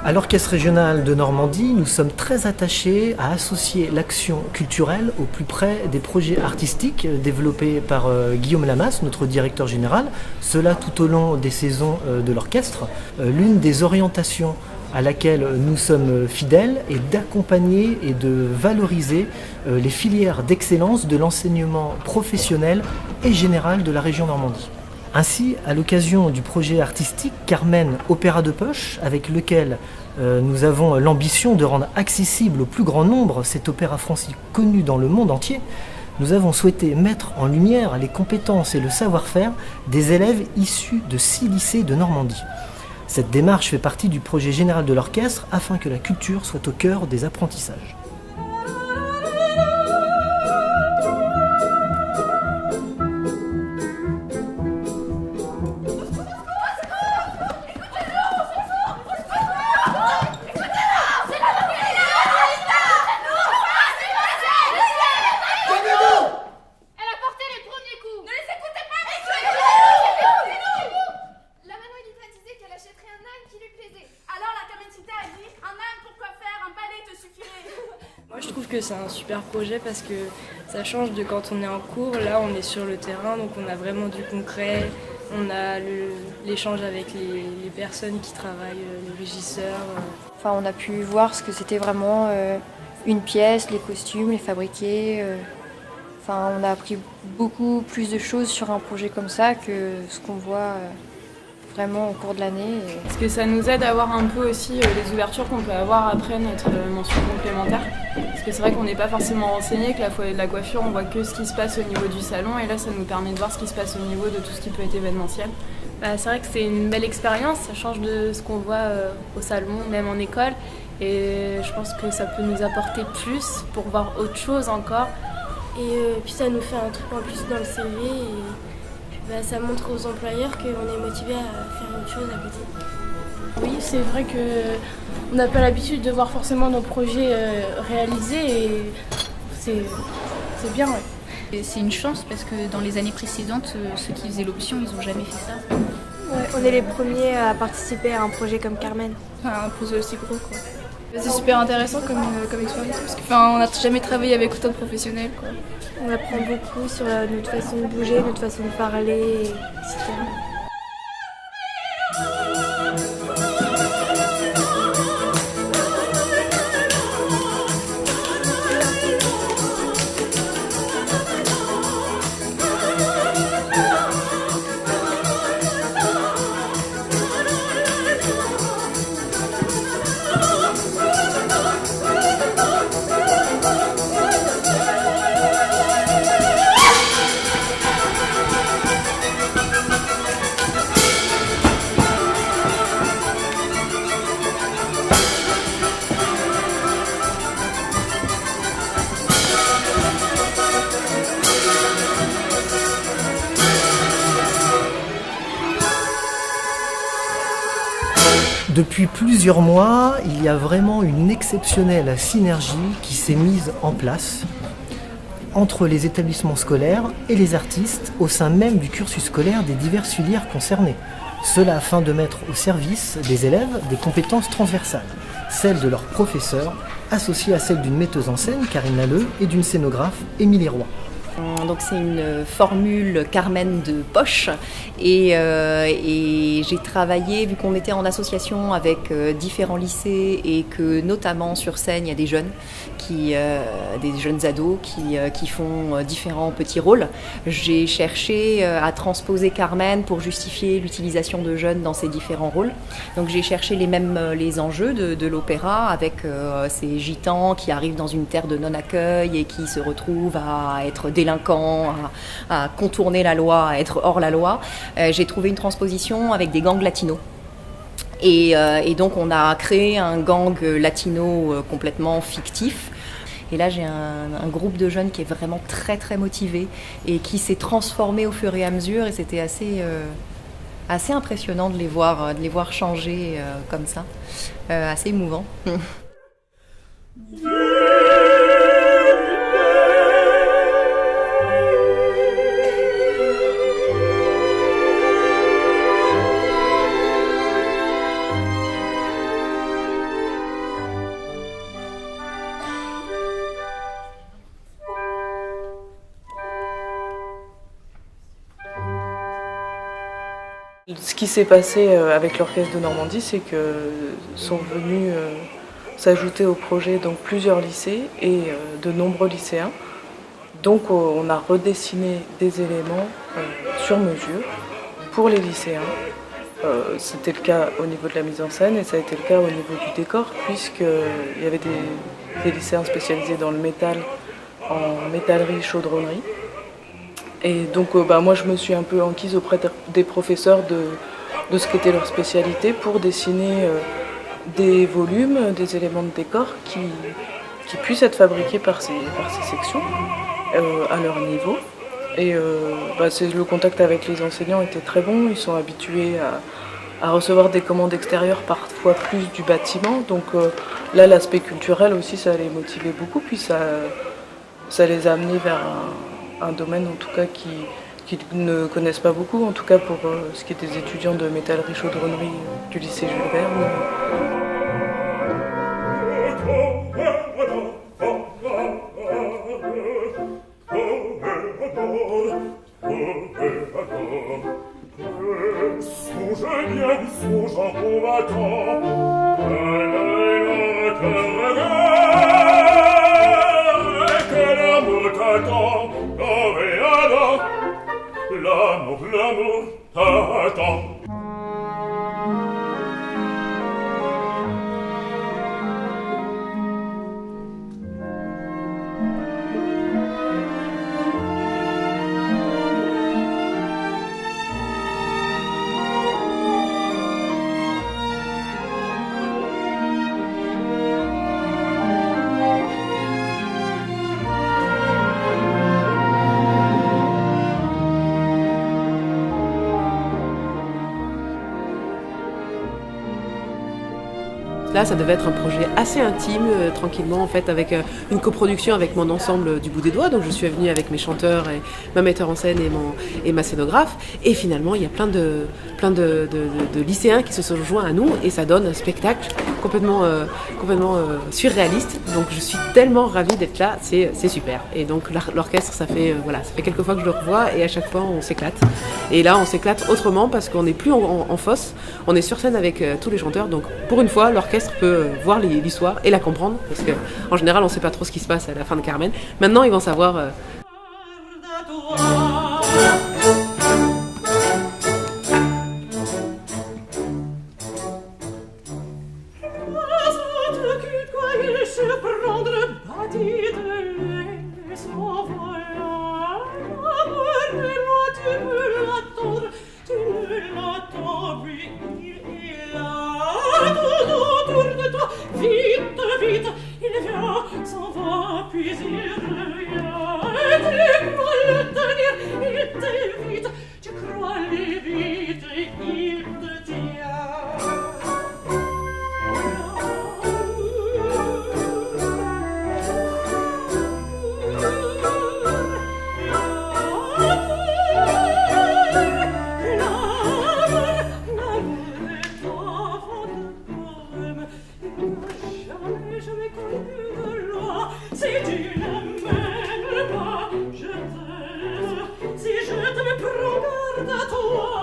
À l'Orchestre régional de Normandie, nous sommes très attachés à associer l'action culturelle au plus près des projets artistiques développés par Guillaume Lamas, notre directeur général, cela tout au long des saisons de l'orchestre. L'une des orientations à laquelle nous sommes fidèles est d'accompagner et de valoriser les filières d'excellence de l'enseignement professionnel et général de la région Normandie. Ainsi, à l'occasion du projet artistique Carmen Opéra de Poche, avec lequel nous avons l'ambition de rendre accessible au plus grand nombre cet opéra français connu dans le monde entier, nous avons souhaité mettre en lumière les compétences et le savoir-faire des élèves issus de 6 lycées de Normandie. Cette démarche fait partie du projet général de l'orchestre afin que la culture soit au cœur des apprentissages. Moi, je trouve que c'est un super projet parce que ça change de quand on est en cours. Là, on est sur le terrain, donc on a vraiment du concret. On a l'échange avec les personnes qui travaillent, les régisseurs. Enfin, on a pu voir ce que c'était vraiment une pièce, les costumes, les fabriquer. Enfin, on a appris beaucoup plus de choses sur un projet comme ça que ce qu'on voit vraiment au cours de l'année. Parce que ça nous aide à voir un peu aussi les ouvertures qu'on peut avoir après notre mention complémentaire. Parce que c'est vrai qu'on n'est pas forcément renseigné, que la coiffure, on voit que ce qui se passe au niveau du salon, et là ça nous permet de voir ce qui se passe au niveau de tout ce qui peut être événementiel. C'est vrai que c'est une belle expérience, ça change de ce qu'on voit au salon, même en école. Et je pense que ça peut nous apporter plus pour voir autre chose encore. Et puis ça nous fait un truc en plus dans le CV. Et ça montre aux employeurs qu'on est motivé à faire une chose à côté. Oui, c'est vrai qu'on n'a pas l'habitude de voir forcément nos projets réalisés et c'est bien. Ouais. C'est une chance parce que dans les années précédentes, ceux qui faisaient l'option, ils n'ont jamais fait ça. Ouais, on est les premiers à participer à un projet comme Carmen. Un projet aussi gros, quoi. C'est super intéressant comme expérience parce qu'on n'a jamais travaillé avec autant de professionnels, quoi. On apprend beaucoup sur notre façon de bouger, notre façon de parler, etc. Depuis plusieurs mois, il y a vraiment une exceptionnelle synergie qui s'est mise en place entre les établissements scolaires et les artistes au sein même du cursus scolaire des diverses filières concernées. Cela afin de mettre au service des élèves des compétences transversales, celles de leurs professeurs, associées à celles d'une metteuse en scène, Karine Lalleux, et d'une scénographe, Émilie Roy. Donc c'est une formule Carmen de Poche et j'ai travaillé, vu qu'on était en association avec différents lycées et que notamment sur scène il y a des jeunes ados qui font différents petits rôles. J'ai cherché à transposer Carmen pour justifier l'utilisation de jeunes dans ces différents rôles. Donc j'ai cherché les enjeux de l'opéra avec ces gitans qui arrivent dans une terre de non-accueil et qui se retrouvent à être délinquants, à contourner la loi, à être hors la loi. J'ai trouvé une transposition avec des gangs latinos. Et donc on a créé un gang latino complètement fictif. Et là j'ai un groupe de jeunes qui est vraiment très très motivé et qui s'est transformé au fur et à mesure et c'était assez impressionnant de les voir changer comme ça, assez émouvant. Ce qui s'est passé avec l'Orchestre de Normandie, c'est que sont venus s'ajouter au projet donc plusieurs lycées et de nombreux lycéens. Donc on a redessiné des éléments sur mesure pour les lycéens. C'était le cas au niveau de la mise en scène et ça a été le cas au niveau du décor, puisqu'il y avait des lycéens spécialisés dans le métal, en métallerie, chaudronnerie. Et donc moi je me suis un peu enquise auprès des professeurs de ce qu'était leur spécialité pour dessiner des volumes, des éléments de décor qui puissent être fabriqués par ces sections à leur niveau. Et le contact avec les enseignants était très bon, ils sont habitués à recevoir des commandes extérieures, parfois plus du bâtiment. Donc là l'aspect culturel aussi ça les motivait beaucoup, puis ça les a amenés vers un domaine en tout cas qu'ils ne connaissent pas beaucoup, en tout cas pour ce qui est des étudiants de métallerie chaudronnerie du lycée Jules Verne. L'amour t'attend. Là, ça devait être un projet assez intime, tranquillement, en fait, avec une coproduction avec mon ensemble du bout des doigts. Donc, je suis venue avec mes chanteurs et ma metteur en scène et ma scénographe. Et finalement, il y a plein de lycéens qui se sont joints à nous et ça donne un spectacle complètement surréaliste. Donc, je suis tellement ravie d'être là, c'est super. Et donc, l'orchestre, ça fait quelques fois que je le revois et à chaque fois, on s'éclate. Et là, on s'éclate autrement parce qu'on n'est plus en fosse, on est sur scène avec tous les chanteurs. Donc, pour une fois, l'orchestre peut voir l'histoire et la comprendre parce qu'en général, on ne sait pas trop ce qui se passe à la fin de Carmen. Maintenant, ils vont savoir... Si je te prends garde à toi,